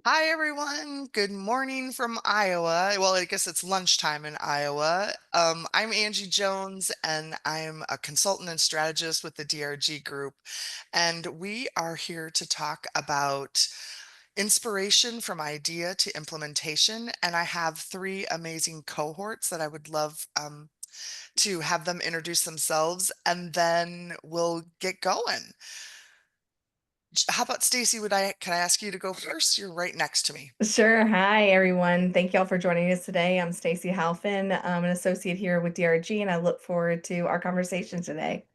Hi, everyone. Good morning from Iowa. Well, I guess it's lunchtime in Iowa. I'm Angie Jones, and I'm a consultant and strategist with the DRG Group. And we are here to talk about inspiration from idea to implementation. And I have three amazing cohorts that I would love to have them introduce themselves, and then we'll get going. How about Stacy? Can I ask you to go first? You're right next to me. Sure. Hi, everyone. Thank y'all for joining us today. I'm Stacy Halfin. I'm an associate here with DRG, and I look forward to our conversation today.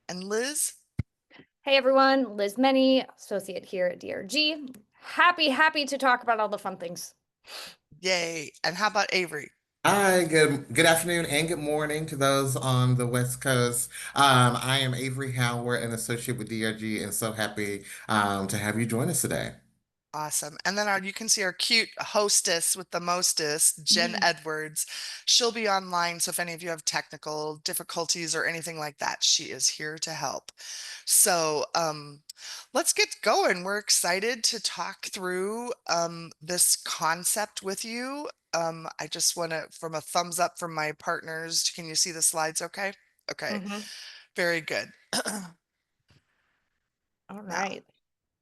And Liz? Hey everyone, Liz Meny, associate here at DRG. Happy to talk about all the fun things. Yay. And how about Avery? Hi, good afternoon and good morning to those on the West Coast. I am Avery Howard, an associate with DRG, and so happy to have you join us today. Awesome. And then you can see our cute hostess with the mostest, Jen Edwards. She'll be online. So if any of you have technical difficulties or anything like that, she is here to help. So let's get going. We're excited to talk through this concept with you. I just want to, from a thumbs up from my partners, can you see the slides okay? Okay, Mm-hmm. very good. All Now, right.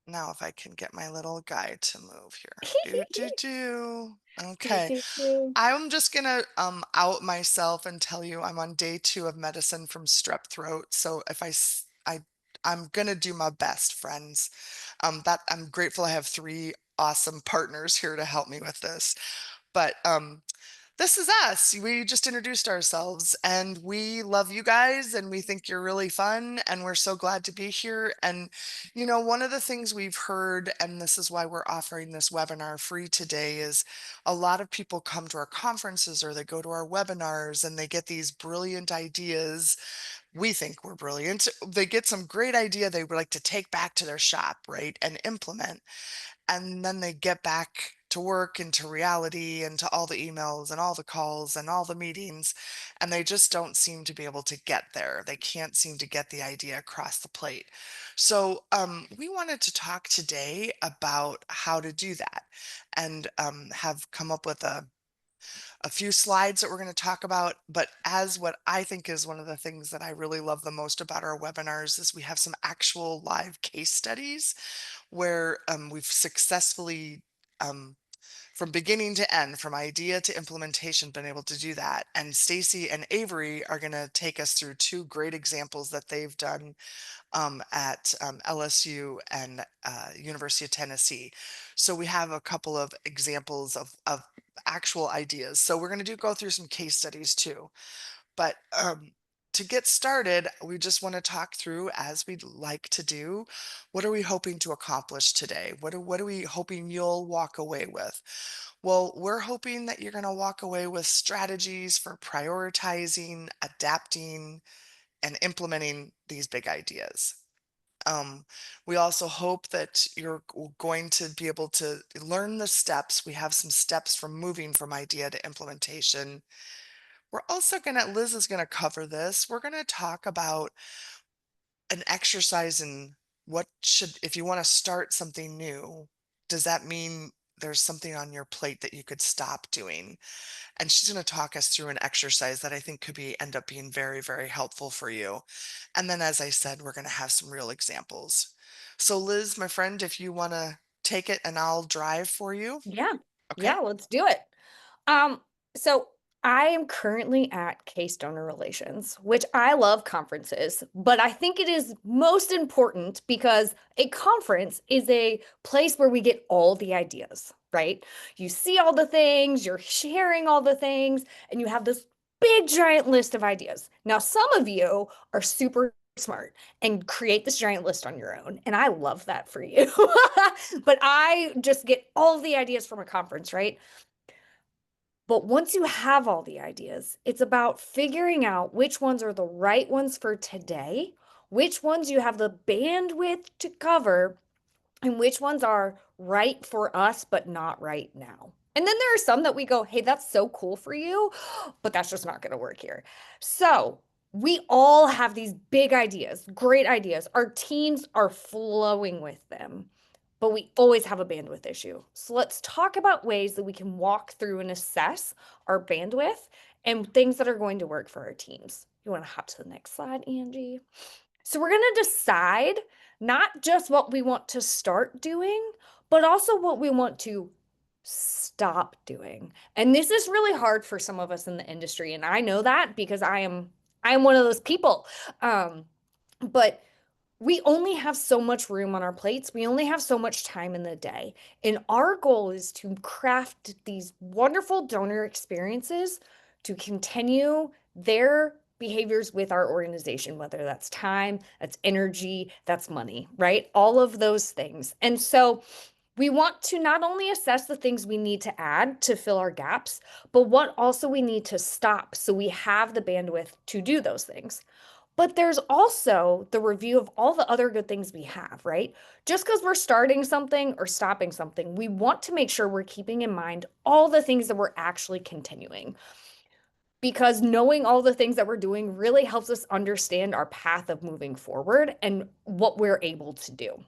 Now, if I can get my little guy to move here. Do, do, do. Do, Okay. do, do. I'm just gonna out myself and tell you I'm on day 2 of medicine from strep throat. So if I'm gonna do my best, friends. That I'm grateful I have three awesome partners here to help me with this. But this is us. We just introduced ourselves and we love you guys and we think you're really fun and we're so glad to be here. And, one of the things we've heard, and this is why we're offering this webinar free today, is a lot of people come to our conferences or they go to our webinars and they get these brilliant ideas. We think we're brilliant. They get some great idea they would like to take back to their shop, right, and implement, and then they get back to work and to reality and to all the emails and all the calls and all the meetings, and they just don't seem to be able to get there. They can't seem to get the idea across the plate. So we wanted to talk today about how to do that, and have come up with a few slides that we're going to talk about. But as what I think is one of the things that I really love the most about our webinars is we have some actual live case studies where we've successfully, um, from beginning to end, from idea to implementation, been able to do that. And Stacy and Avery are going to take us through two great examples that they've done at LSU and University of Tennessee. So we have a couple of examples of actual ideas. So we're going to go through some case studies too. But to get started, we just want to talk through, as we'd like to do, what are we hoping to accomplish today? What are we hoping you'll walk away with? Well, we're hoping that you're going to walk away with strategies for prioritizing, adapting, and implementing these big ideas. We also hope that you're going to be able to learn the steps. We have some steps from moving from idea to implementation. We're also Liz is going to cover this. We're going to talk about an exercise in if you want to start something new, does that mean there's something on your plate that you could stop doing? And she's going to talk us through an exercise that I think could end up being very, very helpful for you. And then, as I said, we're going to have some real examples. So, Liz, my friend, if you want to take it and I'll drive for you. Yeah. Okay. Yeah, let's do it. So I am currently at Case Donor Relations, which I love conferences, but I think it is most important because a conference is a place where we get all the ideas, right? You see all the things, you're sharing all the things, and you have this big giant list of ideas. Now, some of you are super smart and create this giant list on your own, and I love that for you. But I just get all the ideas from a conference, right? But once you have all the ideas, it's about figuring out which ones are the right ones for today, which ones you have the bandwidth to cover, and which ones are right for us, but not right now. And then there are some that we go, hey, that's so cool for you, but that's just not going to work here. So we all have these big ideas, great ideas. Our teams are flowing with them. but we always have a bandwidth issue. So let's talk about ways that we can walk through and assess our bandwidth and things that are going to work for our teams. You want to hop to the next slide, Angie? So we're going to decide not just what we want to start doing, but also what we want to stop doing. And this is really hard for some of us in the industry. And I know that because I am one of those people. But we only have so much room on our plates. We only have so much time in the day. And our goal is to craft these wonderful donor experiences to continue their behaviors with our organization, whether that's time, that's energy, that's money, right? All of those things. And so we want to not only assess the things we need to add to fill our gaps, but what also we need to stop so we have the bandwidth to do those things. But there's also the review of all the other good things we have, right? Just because we're starting something or stopping something, we want to make sure we're keeping in mind all the things that we're actually continuing. Because knowing all the things that we're doing really helps us understand our path of moving forward and what we're able to do.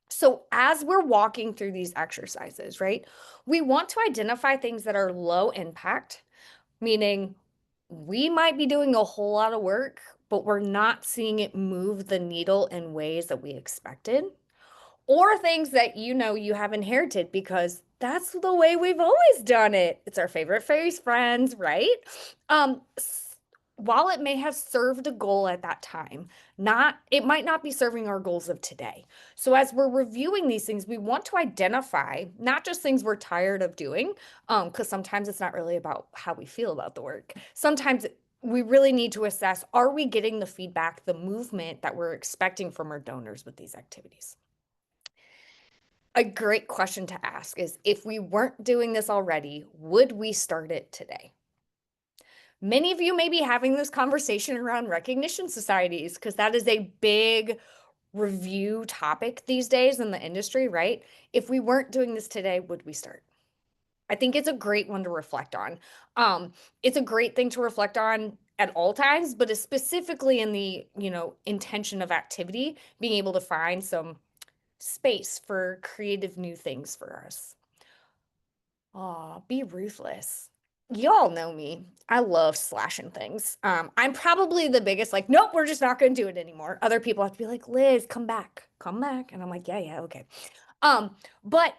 So as we're walking through these exercises, right, we want to identify things that are low impact, meaning we might be doing a whole lot of work, but we're not seeing it move the needle in ways that we expected, or things that you have inherited because that's the way we've always done it. It's our favorite phase, friends, right? While it may have served a goal at that time, it might not be serving our goals of today. So as we're reviewing these things, we want to identify not just things we're tired of doing, because sometimes it's not really about how we feel about the work. Sometimes we really need to assess, are we getting the feedback, the movement that we're expecting from our donors with these activities? A great question to ask is, if we weren't doing this already, would we start it today? Many of you may be having this conversation around recognition societies because that is a big review topic these days in the industry, right? If we weren't doing this today, would we start? I think it's a great one to reflect on. It's a great thing to reflect on at all times, but specifically in the, intention of activity, being able to find some space for creative new things for us. Be ruthless. Y'all know me. I love slashing things. I'm probably the biggest, like, nope, we're just not going to do it anymore. Other people have to be like, Liz, come back. And I'm like, yeah, okay. But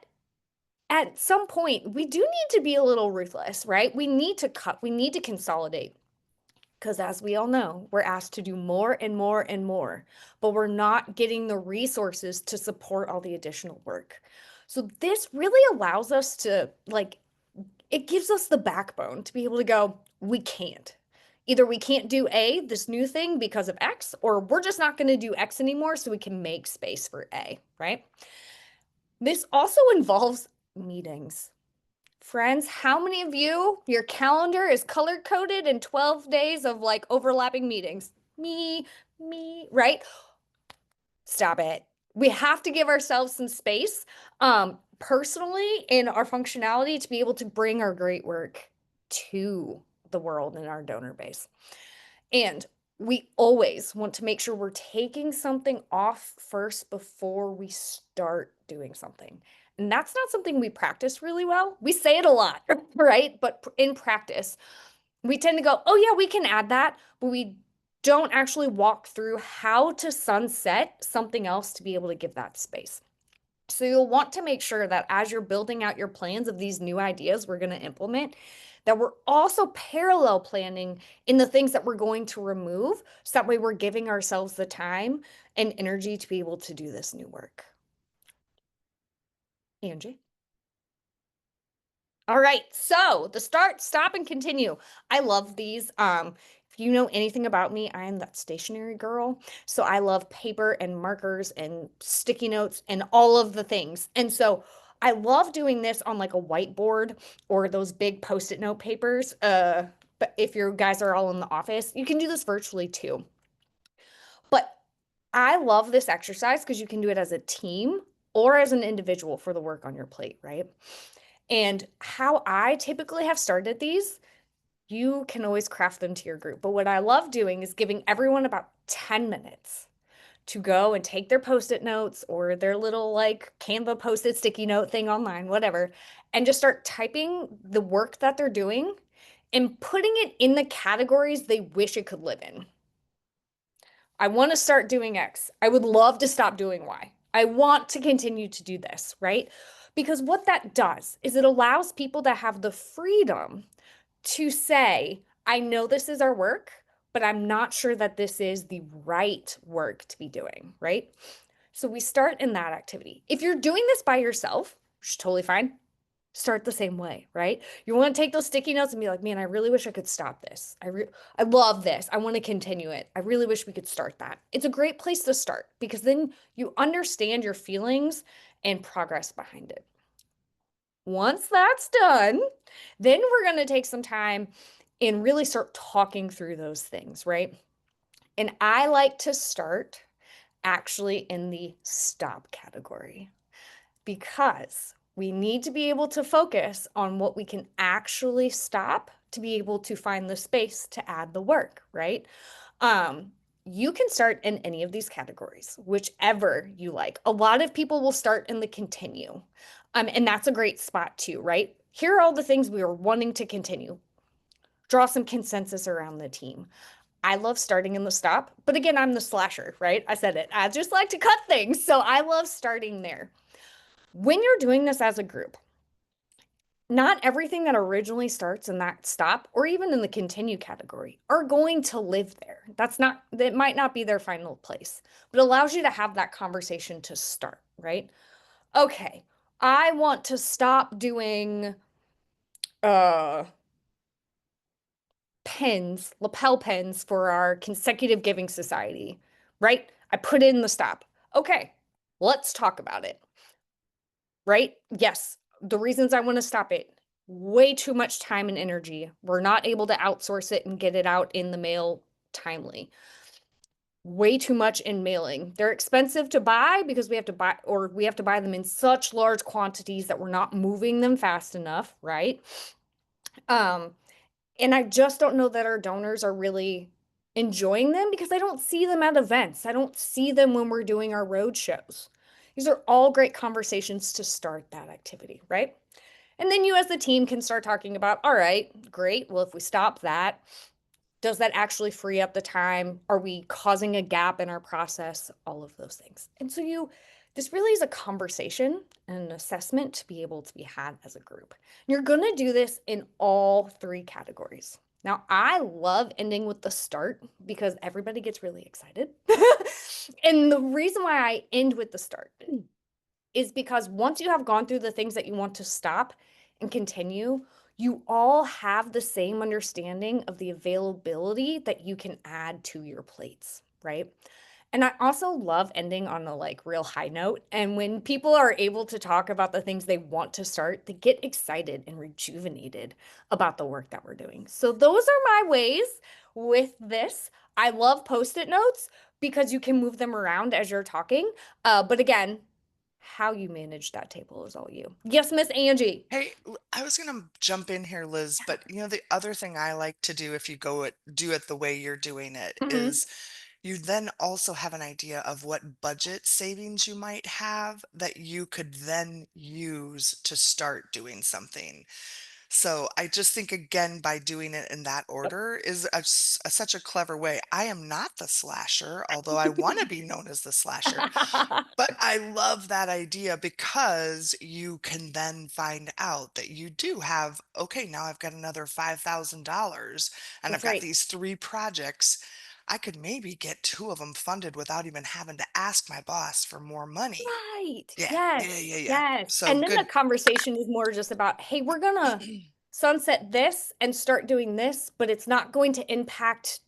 at some point, we do need to be a little ruthless, right? We need to cut, we need to consolidate. Because as we all know, we're asked to do more and more and more, but we're not getting the resources to support all the additional work. So this really allows us to, it gives us the backbone to be able to go, we can't. Either we can't do this new thing because of X, or we're just not going to do X anymore so we can make space for A, right? This also involves meetings. Friends, how many of your calendar is color coded in 12 days of overlapping meetings? Me, right? Stop it. We have to give ourselves some space personally in our functionality to be able to bring our great work to the world and our donor base. And we always want to make sure we're taking something off first before we start doing something. And that's not something we practice really well. We say it a lot, right? But in practice, we tend to go, oh yeah, we can add that, but we don't actually walk through how to sunset something else to be able to give that space. So you'll want to make sure that as you're building out your plans of these new ideas we're going to implement, that we're also parallel planning in the things that we're going to remove, so that way we're giving ourselves the time and energy to be able to do this new work. Angie? All right, so the start, stop, and continue. I love these. If you know anything about me, I am that stationery girl. So I love paper and markers and sticky notes and all of the things. And so I love doing this on like a whiteboard or those big Post-it note papers. But if you guys are all in the office, you can do this virtually too. But I love this exercise because you can do it as a team or as an individual for the work on your plate, right? And how I typically have started these, you can always craft them to your group. But what I love doing is giving everyone about 10 minutes to go and take their post-it notes or their little like Canva post-it sticky note thing online, whatever, and just start typing the work that they're doing and putting it in the categories they wish it could live in. I want to start doing X. I would love to stop doing Y. I want to continue to do this, right? Because what that does is it allows people to have the freedom to say, I know this is our work, but I'm not sure that this is the right work to be doing, right? So we start in that activity. If you're doing this by yourself, which is totally fine, start the same way, right? You want to take those sticky notes and be like, man, I really wish I could stop this. I love this. I want to continue it. I really wish we could start that. It's a great place to start because then you understand your feelings and progress behind it. Once that's done, then we're going to take some time and really start talking through those things, right? And I like to start actually in the stop category because we need to be able to focus on what we can actually stop to be able to find the space to add the work, right? You can start in any of these categories, whichever you like. A lot of people will start in the continue. And that's a great spot too, right? Here are all the things we are wanting to continue. Draw some consensus around the team. I love starting in the stop, but again, I'm the slasher, right? I said it. I just like to cut things. So I love starting there. When you're doing this as a group, not everything that originally starts in that stop or even in the continue category are going to live there. That might not be their final place, but it allows you to have that conversation to start, right? Okay, I want to stop doing pens, lapel pens for our consecutive giving society, right? I put in the stop. Okay, let's talk about it. Right? Yes, the reasons I want to stop it, way too much time and energy. We're not able to outsource it and get it out in the mail timely. Way too much in mailing. They're expensive to buy because we have to buy them in such large quantities that we're not moving them fast enough, right? And I just don't know that our donors are really enjoying them because I don't see them at events. I don't see them when we're doing our road shows. These are all great conversations to start that activity, right? And then you as the team can start talking about, all right, great. Well, if we stop that, does that actually free up the time? Are we causing a gap in our process? All of those things. And so this really is a conversation and an assessment to be able to be had as a group. You're going to do this in all three categories. Now, I love ending with the start because everybody gets really excited. And the reason why I end with the start is because once you have gone through the things that you want to stop and continue, you all have the same understanding of the availability that you can add to your plates, right? And I also love ending on a like real high note. And when people are able to talk about the things they want to start, they get excited and rejuvenated about the work that we're doing. So those are my ways with this. I love post-it notes because you can move them around as you're talking. But again, how you manage that table is all you. Yes, Miss Angie. Hey, I was gonna jump in here, Liz, but the other thing I like to do if you do it the way you're doing it Mhm. is you then also have an idea of what budget savings you might have that you could then use to start doing something. So I just think again by doing it in that Yep. order is such a clever way. I am not the slasher, although I want to be known as the slasher. But I love that idea because you can then find out that you do have, okay, now I've got another $5,000 and I've That's got right. these three projects. I could maybe get two of them funded without even having to ask my boss for more money. Right. Yeah, yeah, Yes. yeah, yeah. Yes. So And then the good. conversation is more just about, hey, we're gonna sunset this and start doing this, but it's not going to impact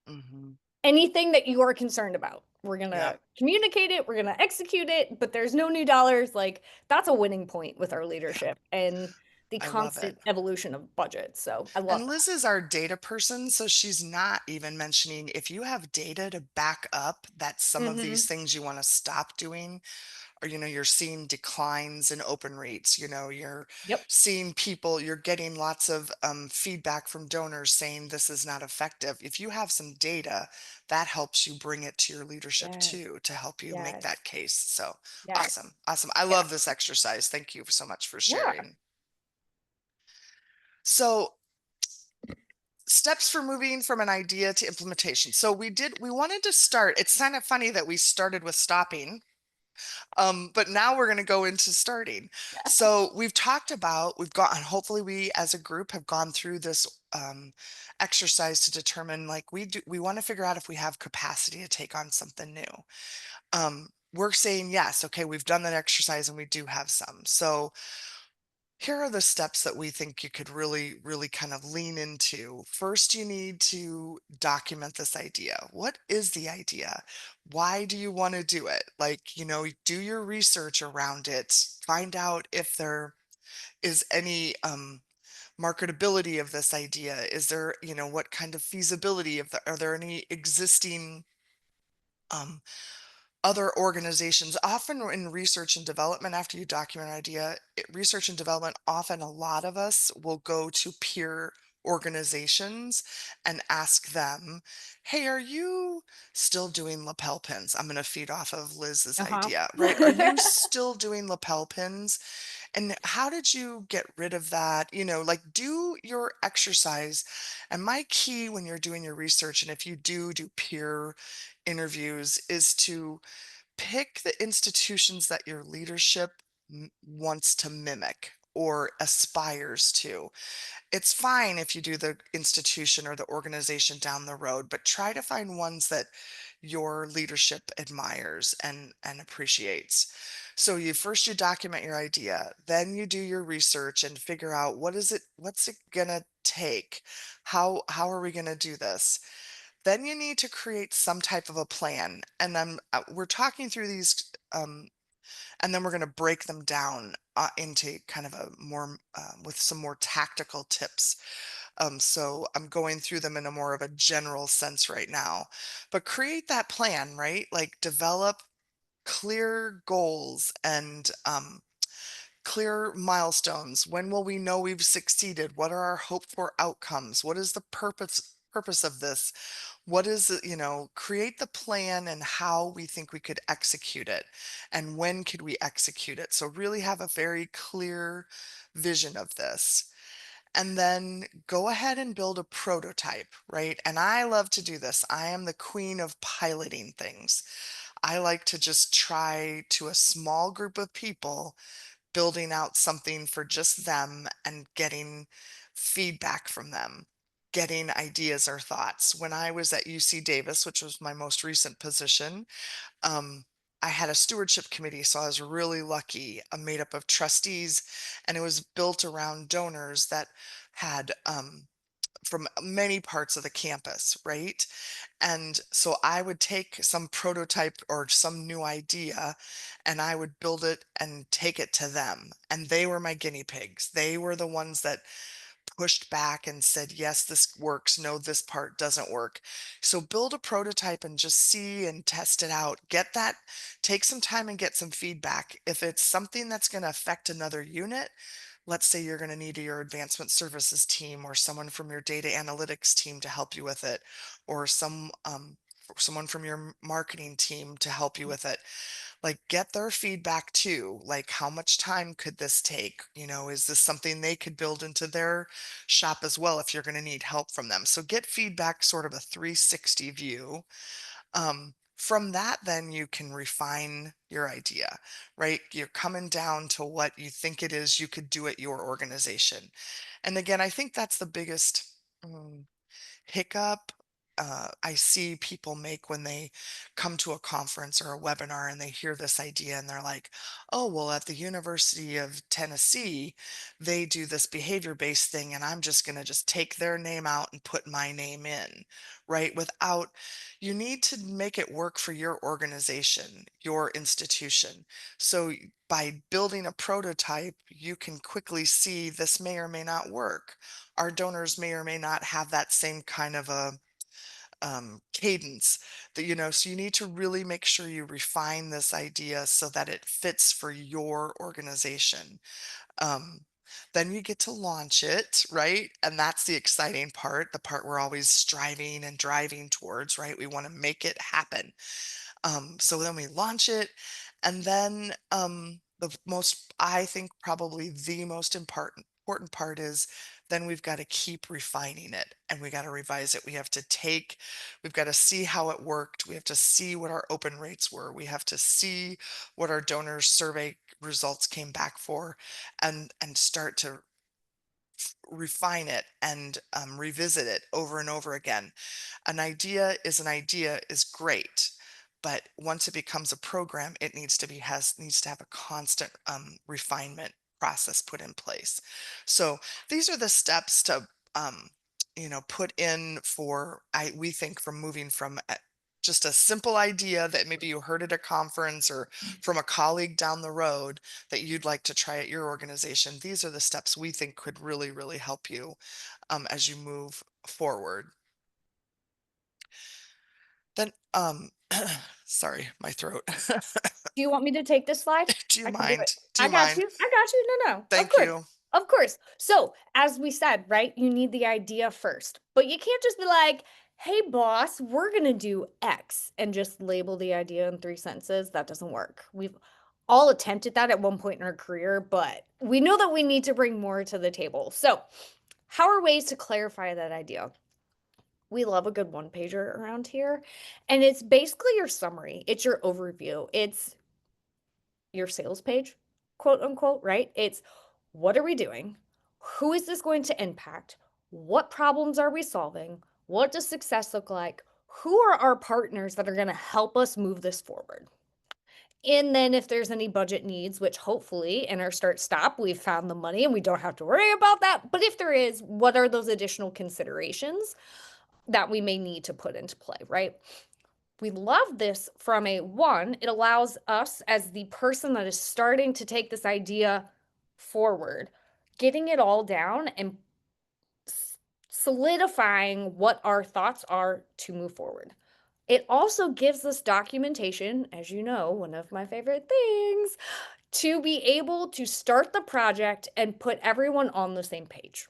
Hmm. anything that you are concerned about. We're Yeah. gonna communicate it, we're gonna execute it, but there's no new dollars. Like that's a winning point with our leadership. And the I love it. constant evolution of budgets. So I love And that. Liz is our data person, so she's not even mentioning if you have data to back up that some of Hmm. these things you want to stop doing, or you're seeing declines in open rates, you're Yep. seeing people, you're getting lots of feedback from donors saying this is not effective. If you have some data, that helps you bring it to your leadership Yes. too, to help you make Yes. that case. So Yes. awesome. I Yeah. love this exercise. Thank you so much for Yeah. sharing. So steps for moving from an idea to implementation. So we wanted to start. It's kind of funny that we started with stopping, but now we're going to go into starting. So we've gone, hopefully we as a group have gone through this exercise to determine, like, we want to figure out if we have capacity to take on something new. We're saying yes, okay, we've done that exercise and we do have some. So here are the steps that we think you could really kind of lean into. First, you need to document this idea. What is the idea? Why do you want to do it? Like, do your research around it. Find out if there is any marketability of this idea. Is there, what kind of feasibility are there any existing um, other organizations? Often in research and development, after you document an idea, research and development, often a lot of us will go to peer organizations and ask them, hey, are you still doing lapel pins? I'm going to feed off of Liz's Uh-huh. idea, right? Are you still doing lapel pins? And how did you get rid of that? Like, do your exercise. And my key when you're doing your research, and if you do peer interviews, is to pick the institutions that your leadership wants to mimic or aspires to. It's fine if you do the institution or the organization down the road, but try to find ones that your leadership admires and appreciates. So you document your idea, then you do your research and figure out what's it gonna take? How are we gonna do this? Then you need to create some type of a plan. And we're talking through these, and then we're going to break them down into kind of a more with some more tactical tips. So I'm going through them in a more of a general sense right now. But create that plan, right? Like, develop clear goals and clear milestones. When will we know we've succeeded? What are our hoped for outcomes? What is the purpose of this? What is it, create the plan and how we think we could execute it, and when could we execute it? So really have a very clear vision of this. And then go ahead and build a prototype, right? And I love to do this. I am the queen of piloting things. I like to just try to a small group of people, building out something for just them and getting feedback from them, getting ideas or thoughts. When I was at UC Davis, which was my most recent position, um, I had a stewardship committee, so I was really lucky. Made up of trustees, and it was built around donors that had from many parts of the campus, right? And so I would take some prototype or some new idea and I would build it and take it to them. And they were my guinea pigs. They were the ones that pushed back and said, yes, this works. No, this part doesn't work. So build a prototype and just see and test it out. Take some time and get some feedback. If it's something that's going to affect another unit, let's say you're going to need your advancement services team or someone from your data analytics team to help you with it, or someone from your marketing team to help you with it. Like, get their feedback too. Like, how much time could this take? Is this something they could build into their shop as well if you're going to need help from them? So get feedback, sort of a 360 view. From that, then you can refine your idea, right? You're coming down to what you think it is you could do at your organization. And again, I think that's the biggest hiccup I see people make when they come to a conference or a webinar and they hear this idea and they're like, oh, well, at the University of Tennessee, they do this behavior-based thing, and I'm just going to just take their name out and put my name in, right? Without, you need to make it work for your organization, your institution. So by building a prototype, you can quickly see this may or may not work. Our donors may or may not have that same kind of a cadence that, so you need to really make sure you refine this idea so that it fits for your organization. Um, then you get to launch it, right? And that's the exciting part, the part we're always striving and driving towards, right? We want to make it happen. So then we launch it, and then I think probably the most important part is then we've got to keep refining it and we got to revise it. We've got to see how it worked. We have to see what our open rates were. We have to see what our donors survey results came back for, and start to refine it and revisit it over and over again. An idea is great, but once it becomes a program, it needs to have a constant refinement process put in place. So these are the steps to put in for we think from moving from just a simple idea that maybe you heard at a conference or from a colleague down the road that you'd like to try at your organization. These are the steps we think could really, really help you as you move forward. Then, sorry, my throat. Do you want me to take this slide? Do you I can do it. mind? Do I you got mind? you. I got you. No, no. Of Thank course. you. Of course. So, as we said, right, you need the idea first, but you can't just be like, hey, boss, we're going to do X and just label the idea in 3 sentences. That doesn't work. We've all attempted that at one point in our career, but we know that we need to bring more to the table. So, how are ways to clarify that idea? We love a good one pager around here. And it's basically your summary, it's your overview, it's your sales page, quote unquote, right? It's what are we doing? Who is this going to impact? What problems are we solving? What does success look like? Who are our partners that are going to help us move this forward? And then if there's any budget needs, which hopefully in our start stop, we've found the money and we don't have to worry about that. But if there is, what are those additional considerations that we may need to put into play, right? We love this from it allows us as the person that is starting to take this idea forward, getting it all down and solidifying what our thoughts are to move forward. It also gives us documentation, as you know, one of my favorite things, to be able to start the project and put everyone on the same page.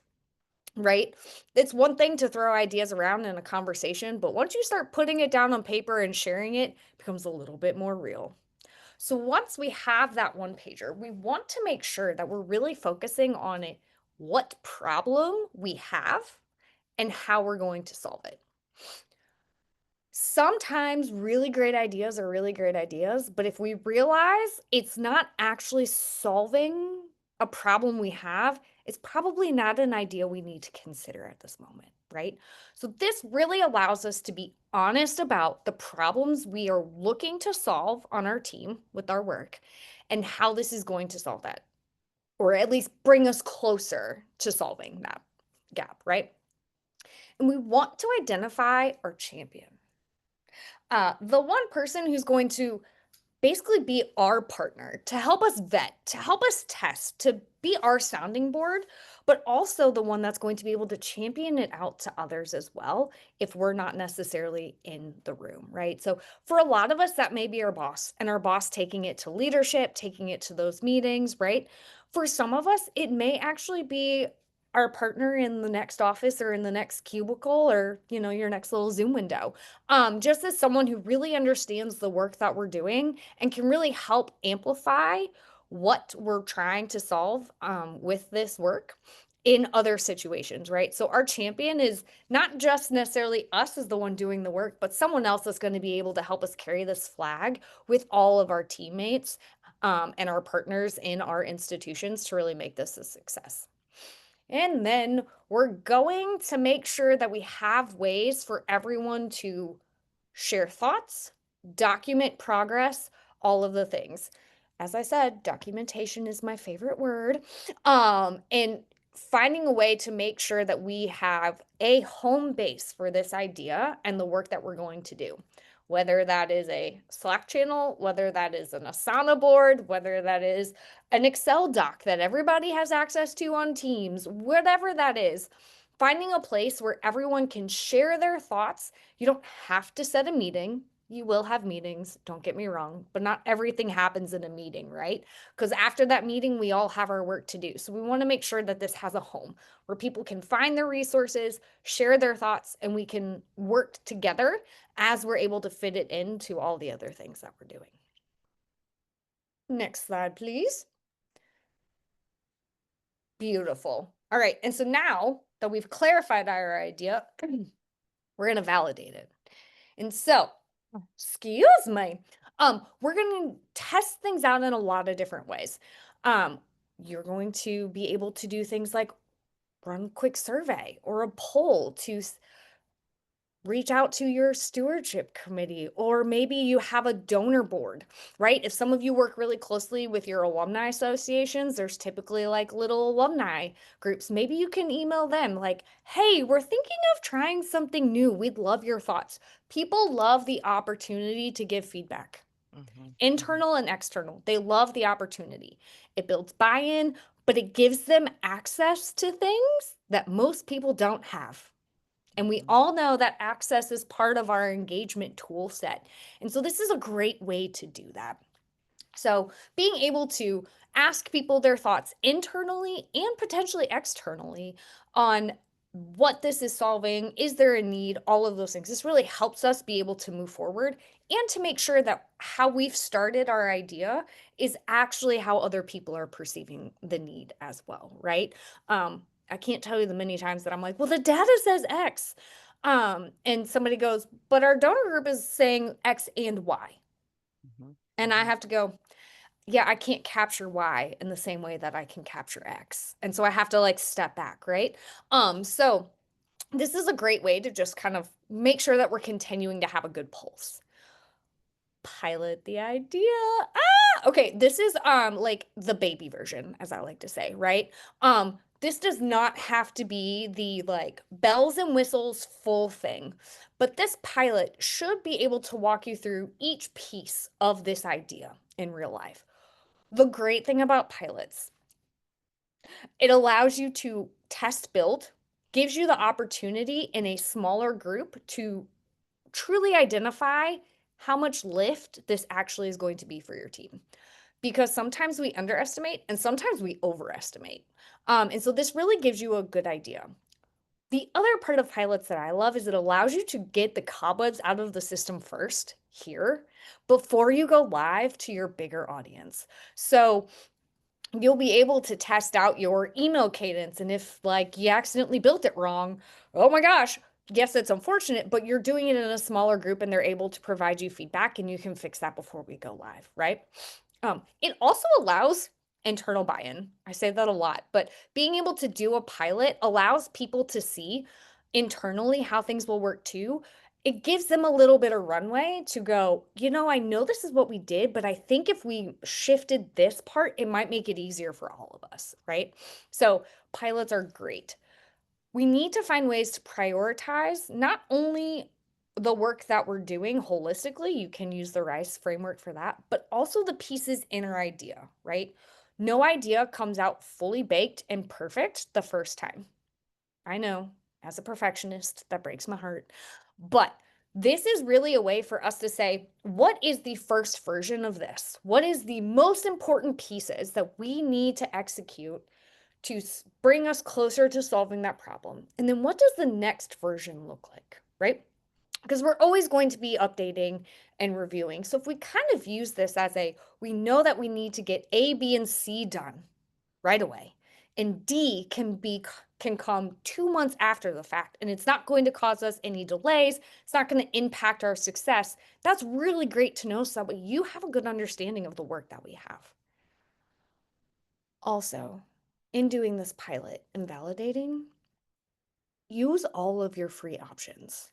Right? It's one thing to throw ideas around in a conversation, but once you start putting it down on paper and sharing it, it becomes a little bit more real. So once we have that one pager, we want to make sure that we're really focusing on it, what problem we have and how we're going to solve it. Sometimes really great ideas are really great ideas, but if we realize it's not actually solving a problem we have, it's probably not an idea we need to consider at this moment, right? So this really allows us to be honest about the problems we are looking to solve on our team with our work and how this is going to solve that, or at least bring us closer to solving that gap, right? And we want to identify our champion. The one person who's going to basically be our partner to help us vet, to help us test, to be our sounding board, but also the one that's going to be able to champion it out to others as well if we're not necessarily in the room, right? So for a lot of us, that may be our boss and our boss taking it to leadership, taking it to those meetings, right? For some of us, it may actually be our partner in the next office or in the next cubicle or, your next little Zoom window. Just as someone who really understands the work that we're doing and can really help amplify what we're trying to solve with this work in other situations, right? So our champion is not just necessarily us as the one doing the work, but someone else that's going to be able to help us carry this flag with all of our teammates and our partners in our institutions to really make this a success. And then we're going to make sure that we have ways for everyone to share thoughts, document progress, all of the things. As I said, documentation is my favorite word. And finding a way to make sure that we have a home base for this idea and the work that we're going to do. Whether that is a Slack channel, whether that is an Asana board, whether that is an Excel doc that everybody has access to on Teams, whatever that is, finding a place where everyone can share their thoughts. You don't have to set a meeting. You will have meetings, don't get me wrong, but not everything happens in a meeting, right? Because after that meeting, we all have our work to do. So we want to make sure that this has a home where people can find their resources, share their thoughts, and we can work together as we're able to fit it into all the other things that we're doing. Next slide, please. Beautiful. All right, and so now that we've clarified our idea, we're going to validate it. And so, excuse me, we're going to test things out in a lot of different ways. You're going to be able to do things like run a quick survey or a poll to reach out to your stewardship committee, or maybe you have a donor board, right? If some of you work really closely with your alumni associations, there's typically like little alumni groups. Maybe you can email them like, hey, we're thinking of trying something new. We'd love your thoughts. People love the opportunity to give feedback, internal and external. They love the opportunity. It builds buy-in, but it gives them access to things that most people don't have. And we all know that access is part of our engagement tool set. And so this is a great way to do that. So being able to ask people their thoughts internally and potentially externally on what this is solving, is there a need, all of those things. This really helps us be able to move forward and to make sure that how we've started our idea is actually how other people are perceiving the need as well, right? I can't tell you the many times that I'm like, well, the data says X. And somebody goes, but our donor group is saying X and Y. And I have to go, yeah, I can't capture Y in the same way that I can capture X. And so I have to like step back, right? So this is a great way to just kind of make sure that we're continuing to have a good pulse. Pilot the idea. Okay, this is like the baby version, as I like to say, right? This does not have to be the like bells and whistles full thing, but this pilot should be able to walk you through each piece of this idea in real life. The great thing about pilots, it allows you to test build, gives you the opportunity in a smaller group to truly identify how much lift this actually is going to be for your team. Because sometimes we underestimate and sometimes we overestimate. And so this really gives you a good idea. The other part of pilots that I love is it allows you to get the cobwebs out of the system first here before you go live to your bigger audience. So you'll be able to test out your email cadence. And if like you accidentally built it wrong, oh my gosh, yes, it's unfortunate, but you're doing it in a smaller group and they're able to provide you feedback and you can fix that before we go live, right? It also allows internal buy-in. I say that a lot, but being able to do a pilot allows people to see internally how things will work too. It gives them a little bit of runway to go, you know, I know this is what we did, but I think if we shifted this part, it might make it easier for all of us, right? So pilots are great. We need to find ways to prioritize not only the work that we're doing holistically, you can use the RICE framework for that, but also the pieces in our idea, right? No idea comes out fully baked and perfect the first time. I know, as a perfectionist, that breaks my heart. But this is really a way for us to say, what is the first version of this? What is the most important pieces that we need to execute to bring us closer to solving that problem? And then what does the next version look like, right? Because we're always going to be updating and reviewing. So if we kind of use this as we know that we need to get A, B, and C done right away, and D can come 2 months after the fact, and it's not going to cause us any delays. It's not going to impact our success. That's really great to know so that you have a good understanding of the work that we have. Also, in doing this pilot and validating, use all of your free options.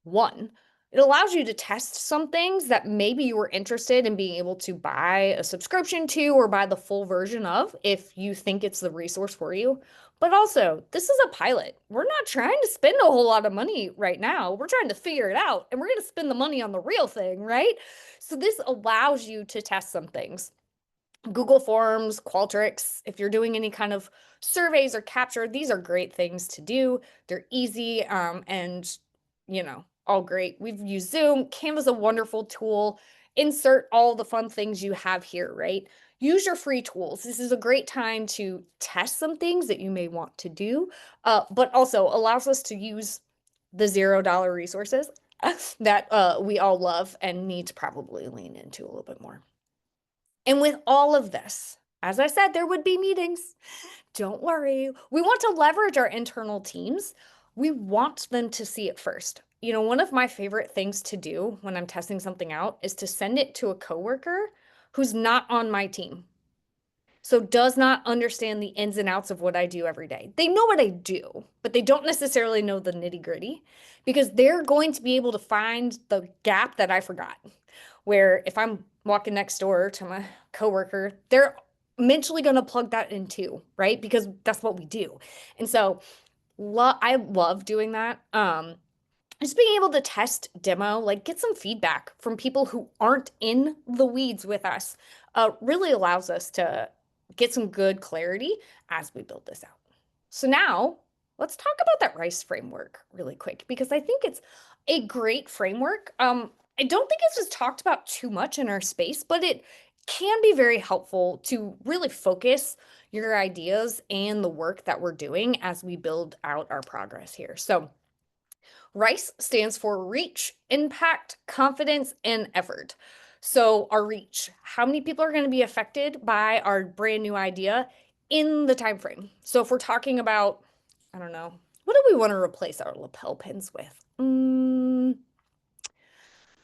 One, it allows you to test some things that maybe you were interested in being able to buy a subscription to or buy the full version of if you think it's the resource for you. But also, this is a pilot. We're not trying to spend a whole lot of money right now. We're trying to figure it out, and we're going to spend the money on the real thing, right? So this allows you to test some things. Google Forms, Qualtrics, if you're doing any kind of surveys or capture, these are great things to do. They're easy and, all great. We've used Zoom. Canva's a wonderful tool. Insert all the fun things you have here, right? Use your free tools. This is a great time to test some things that you may want to do, but also allows us to use the $0 resources that we all love and need to probably lean into a little bit more. And with all of this, as I said, there would be meetings. Don't worry. We want to leverage our internal teams. We want them to see it first. One of my favorite things to do when I'm testing something out is to send it to a coworker who's not on my team. So does not understand the ins and outs of what I do every day. They know what I do, but they don't necessarily know the nitty-gritty because they're going to be able to find the gap that I forgot. Where if I'm walking next door to my coworker, they're mentally going to plug that in too, right? Because that's what we do. And so I love doing that. Just being able to test demo, like get some feedback from people who aren't in the weeds with us, really allows us to get some good clarity as we build this out. So now let's talk about that RICE framework really quick, because I think it's a great framework. I don't think it's just talked about too much in our space, but it can be very helpful to really focus your ideas and the work that we're doing as we build out our progress here. So RICE stands for reach, impact, confidence, and effort. So our reach, how many people are going to be affected by our brand new idea in the time frame? So if we're talking about, I don't know, what do we want to replace our lapel pins with?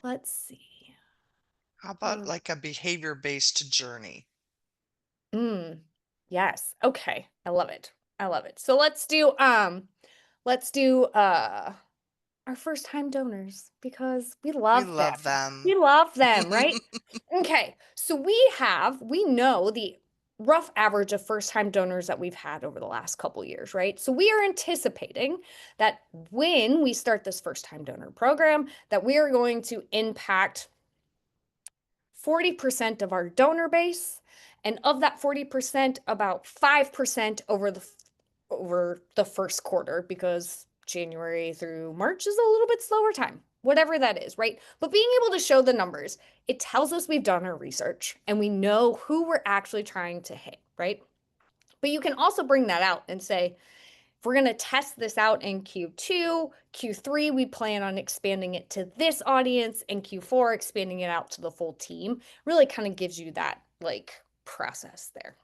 Let's see. How about like a behavior-based journey? Yes. Okay. I love it. I love it. So let's do our first time donors because we We love them. love We them. love them, right? Okay. So we know the rough average of first time donors that we've had over the last couple years, right? So we are anticipating that when we start this first time donor program, that we are going to impact 40% of our donor base, and of that 40%, about 5% over the first quarter, because January through March is a little bit slower time, whatever that is, right? But being able to show the numbers, it tells us we've done our research and we know who we're actually trying to hit, right? But you can also bring that out and say, if we're going to test this out in Q2, Q3, we plan on expanding it to this audience, and Q4, expanding it out to the full team. Really kind of gives you that like process there.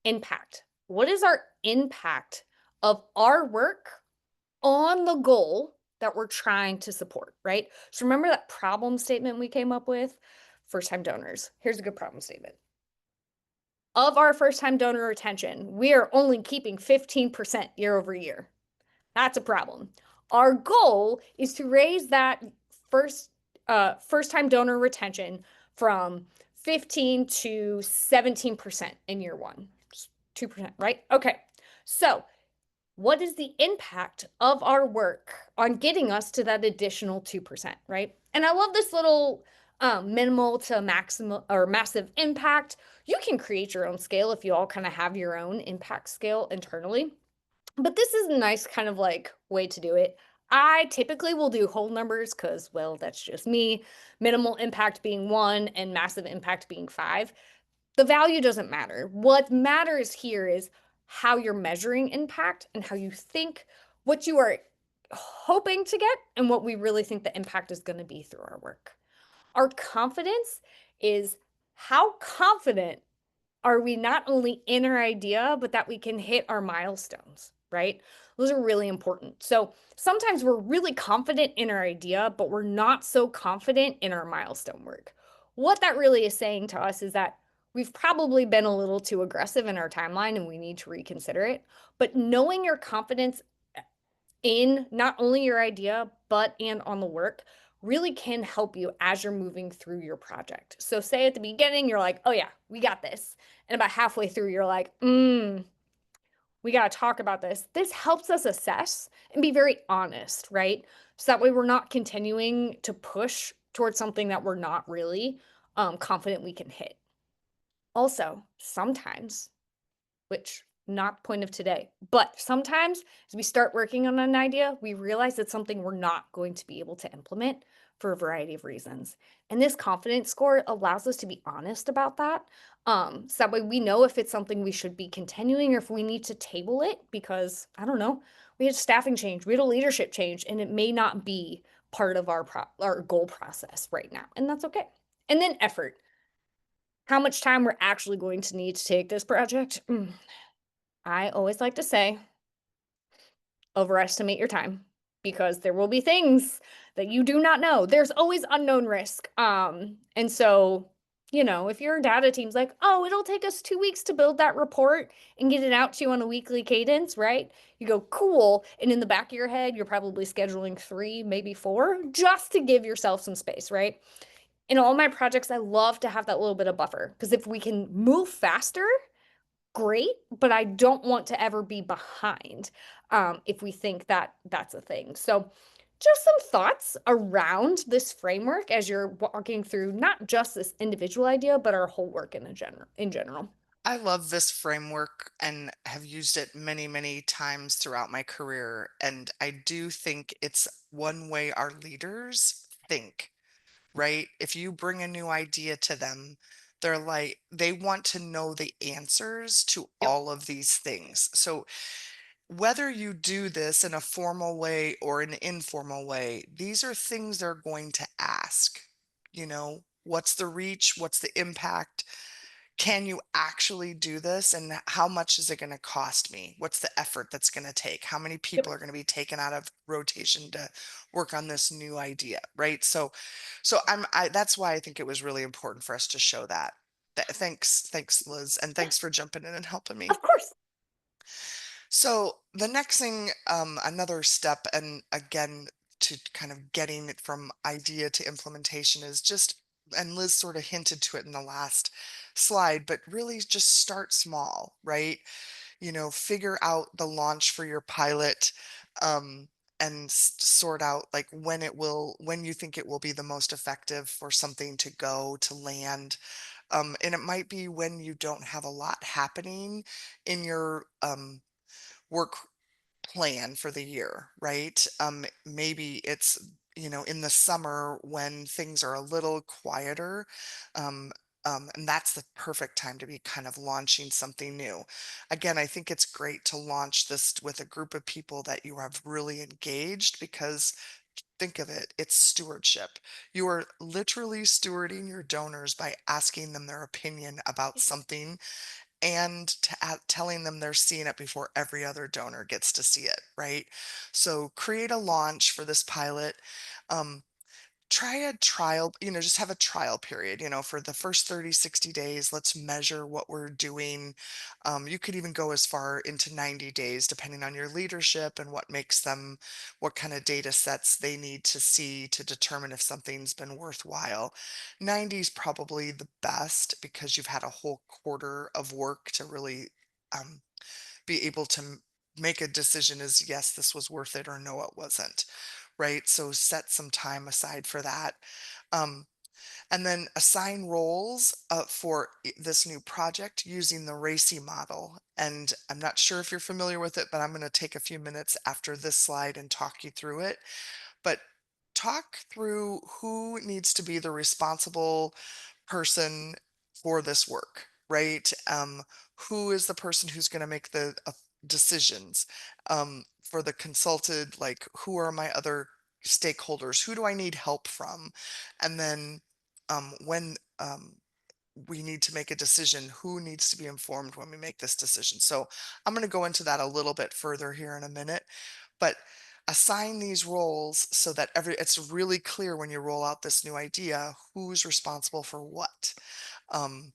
Impact. What is our impact of our work on the goal that we're trying to support, right? So remember that problem statement we came up with? First-time donors. Here's a good problem statement. Of our first-time donor retention, we are only keeping 15% year over year. That's a problem. Our goal is to raise that first-time donor retention from 15 to 17% in year one. 2%, right? Okay. So what is the impact of our work on getting us to that additional 2%, right? And I love this little minimal to maximum or massive impact. You can create your own scale if you all kind of have your own impact scale internally. But this is a nice kind of like way to do it. I typically will do whole numbers because, well, that's just me. Minimal impact being 1 and massive impact being 5. The value doesn't matter. What matters here is how you're measuring impact and how you think what you are hoping to get and what we really think the impact is going to be through our work. Our confidence is how confident are we not only in our idea, but that we can hit our milestones, right? Those are really important. So sometimes we're really confident in our idea, but we're not so confident in our milestone work. What that really is saying to us is that we've probably been a little too aggressive in our timeline and we need to reconsider it. But knowing your confidence in not only your idea, but and on the work really can help you as you're moving through your project. So say at the beginning, you're like, oh yeah, we got this. And about halfway through, you're like, we got to talk about this. This helps us assess and be very honest, right? So that way we're not continuing to push towards something that we're not really confident we can hit. Also, sometimes, which not point of today, but sometimes as we start working on an idea, we realize it's something we're not going to be able to implement for a variety of reasons. And this confidence score allows us to be honest about that. So that way we know if it's something we should be continuing or if we need to table it because I don't know, we had staffing change, we had a leadership change, and it may not be part of our goal process right now. And that's okay. And then effort. How much time we're actually going to need to take this project? I always like to say, overestimate your time because there will be things that you do not know. There's always unknown risk. And so, if your data team's like, oh, it'll take us 2 weeks to build that report and get it out to you on a weekly cadence, right? You go, cool. And in the back of your head, you're probably scheduling 3, maybe 4, just to give yourself some space, right? In all my projects, I love to have that little bit of buffer because if we can move faster, great, but I don't want to ever be behind if we think that that's a thing. So just some thoughts around this framework as you're walking through not just this individual idea, but our whole work in general. I love this framework and have used it many, many times throughout my career. And I do think it's one way our leaders think, right? If you bring a new idea to them, they're like, they want to know the answers to Yep. all of these things. So whether you do this in a formal way or an informal way, these are things they're going to ask. What's the reach? What's the impact? Can you actually do this? And how much is it going to cost me? What's the effort that's going to take? How many people Yep. are going to be taken out of rotation to work on this new idea, right? So that's why I think it was really important for us to show that. Thanks, Liz, and Yeah, thanks for jumping in and helping me. of course. So the next thing, another step, and again, to kind of getting it from idea to implementation is just, and Liz sort of hinted to it in the last slide, but really just start small, right? Figure out the launch for your pilot, um, and sort out like when you think it will be the most effective for something to go to land. And it might be when you don't have a lot happening in your work plan for the year, right? Maybe it's, in the summer when things are a little quieter. Um, and that's the perfect time to be kind of launching something new. Again, I think it's great to launch this with a group of people that you have really engaged because think of it, it's stewardship. You are literally stewarding your donors by asking them their opinion about something and telling them they're seeing it before every other donor gets to see it, right? So create a launch for this pilot. Um, Try a trial, just have a trial period, for the first 30, 60 days. Let's measure what we're doing. You could even go as far into 90 days, depending on your leadership and what kind of data sets they need to see to determine if something's been worthwhile. 90 is probably the best because you've had a whole quarter of work to really um, be able to make a decision as yes, this was worth it or no, it wasn't. Right. So set some time aside for that. Um, and then assign roles for this new project using the RACI model. And I'm not sure if you're familiar with it, but I'm going to take a few minutes after this slide and talk you through it. But talk through who needs to be the responsible person for this work, right? Who is the person who's going to make the decisions? For the consulted, like who are my other stakeholders? Who do I need help from? And then when we need to make a decision, who needs to be informed when we make this decision? So I'm going to go into that a little bit further here in a minute, but assign these roles so that it's really clear when you roll out this new idea who's responsible for what. Um,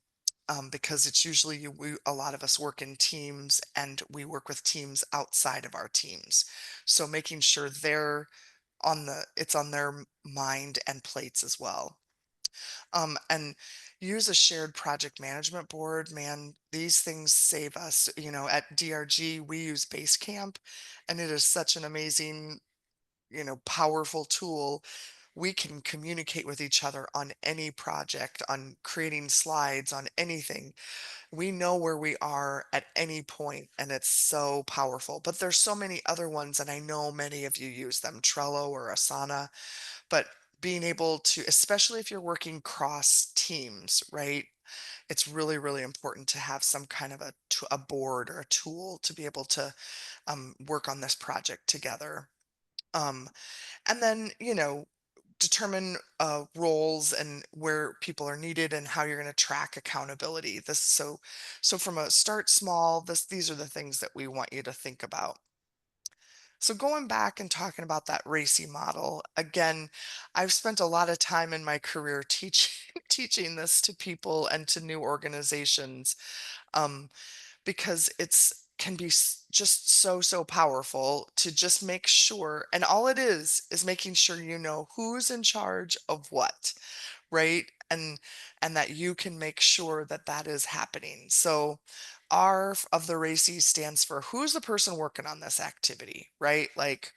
because it's usually a lot of us work in teams and we work with teams outside of our teams. So making sure it's on their mind and plates as well. And use a shared project management board. Man, these things save us. At DRG, we use Basecamp, and it is such an amazing, powerful tool. We can communicate with each other on any project, on creating slides, on anything. We know where we are at any point, and it's so powerful. But there's so many other ones, and I know many of you use them, Trello or Asana. But being able to, especially if you're working cross teams, right? It's really, really important to have some kind of a board or a tool to be able to work on this project together. Um, and then, determine roles and where people are needed and how you're going to track accountability. So from a start small, these are the things that we want you to think about. So going back and talking about that RACI model, again, I've spent a lot of time in my career teaching teaching this to people and to new organizations, um, because it's can be just so powerful to just make sure, and all it is making sure you know who's in charge of what, right? And that you can make sure that that is happening. So R of the RACI stands for who's the person working on this activity, right? Like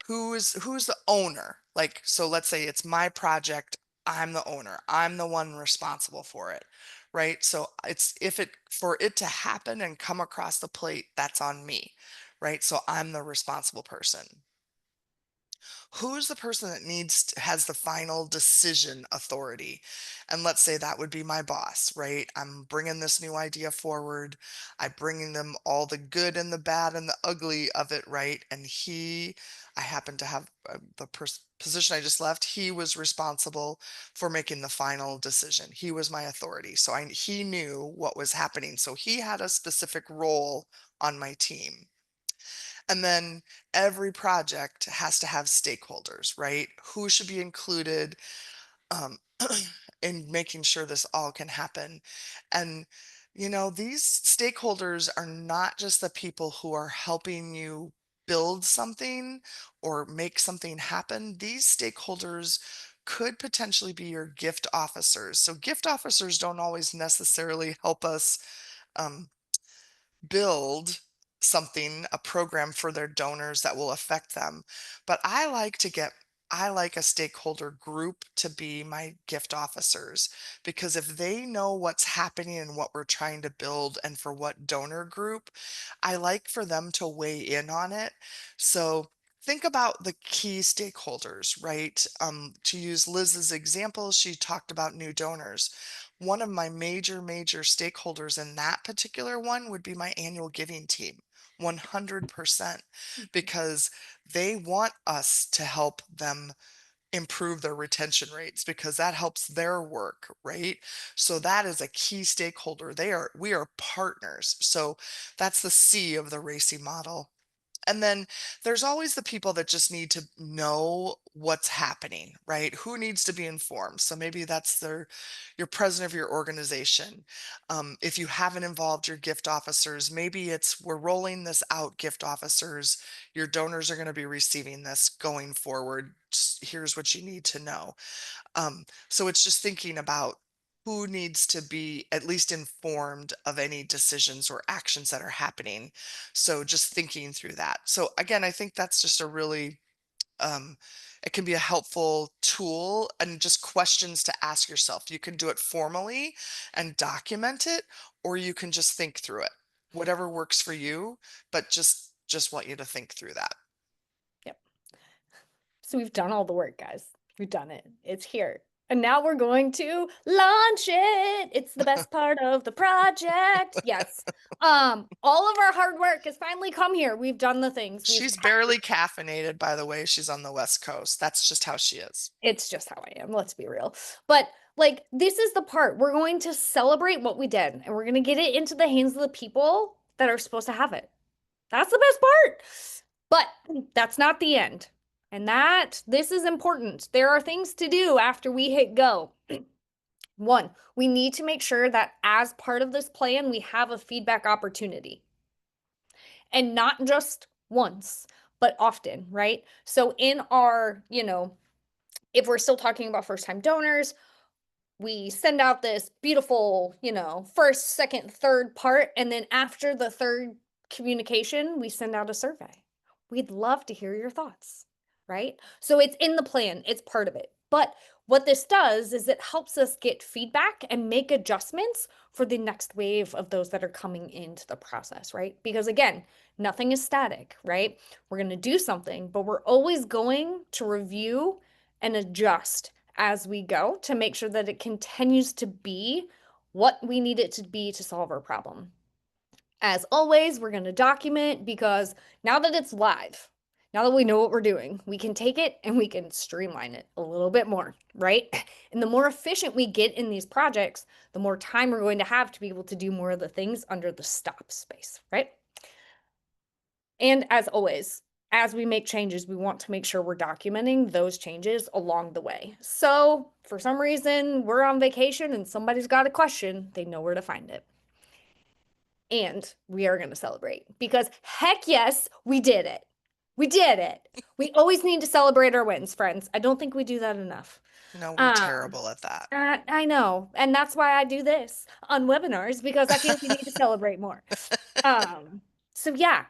who's the owner? Like, so let's say it's my project, I'm the owner, I'm the one responsible for it, right? So it's if it for it to happen and come across the plate, that's on me, right? So I'm the responsible person. Who's the person that has the final decision authority? And let's say that would be my boss, right? I'm bringing this new idea forward. I'm bringing them all the good and the bad and the ugly of it, right? And I happen to have position I just left. He was responsible for making the final decision. He was my authority. So he knew what was happening. So he had a specific role on my team. And then every project has to have stakeholders, right? Who should be included um, in making sure this all can happen? And, these stakeholders are not just the people who are helping you build something or make something happen. These stakeholders could potentially be your gift officers. So, gift officers don't always necessarily help us. Um, Build something, a program for their donors that will affect them. But I like a stakeholder group to be my gift officers, because if they know what's happening and what we're trying to build and for what donor group, I like for them to weigh in on it. So think about the key stakeholders, right? To use Liz's example, she talked about new donors. One of my major stakeholders in that particular one would be my annual giving team, 100%, because they want us to help them improve their retention rates because that helps their work, right? So that is a key stakeholder. We are partners. So that's the C of the RACI model. And then there's always the people that just need to know what's happening, right? Who needs to be informed? So maybe that's your president of your organization. If you haven't involved your gift officers, maybe it's we're rolling this out, gift officers. Your donors are going to be receiving this going forward. Here's what you need to know. So it's just thinking about who needs to be at least informed of any decisions or actions that are happening. So just thinking through that. So again, I think that's just a really, um, it can be a helpful tool and just questions to ask yourself. You can do it formally and document it, or you can just think through it, whatever works for you, but just want you to think through that. Yep. So we've done all the work, guys. We've done it. It's here. And now we're going to launch it. It's the best part of the project. Yes. All of our hard work has finally come here. We've done the things. She's barely caffeinated, by the way. She's on the West Coast. That's just how she is. It's just how I am. Let's be real. But like, this is the part we're going to celebrate what we did, and we're going to get it into the hands of the people that are supposed to have it. That's the best part. But that's not the end. And this is important. There are things to do after we hit go. One, we need to make sure that as part of this plan, we have a feedback opportunity. And not just once, but often, right? So in our, if we're still talking about first time donors, we send out this beautiful, first, second, third part. And then after the third communication, we send out a survey. We'd love to hear your thoughts, right? So it's in the plan, it's part of it. But what this does is it helps us get feedback and make adjustments for the next wave of those that are coming into the process, right? Because again, nothing is static, right? We're going to do something, but we're always going to review and adjust as we go to make sure that it continues to be what we need it to be to solve our problem. As always, we're going to document because now that it's live, now that we know what we're doing, we can take it and we can streamline it a little bit more, right? And the more efficient we get in these projects, the more time we're going to have to be able to do more of the things under the stop space, right? And as always, as we make changes, we want to make sure we're documenting those changes along the way. So for some reason, we're on vacation and somebody's got a question, they know where to find it. And we are going to celebrate because heck yes, we did it. We did it. We always need to celebrate our wins, friends. I don't think we do that enough. No, we're terrible at that. I know. And that's why I do this on webinars because I feel we need to celebrate more. So yeah.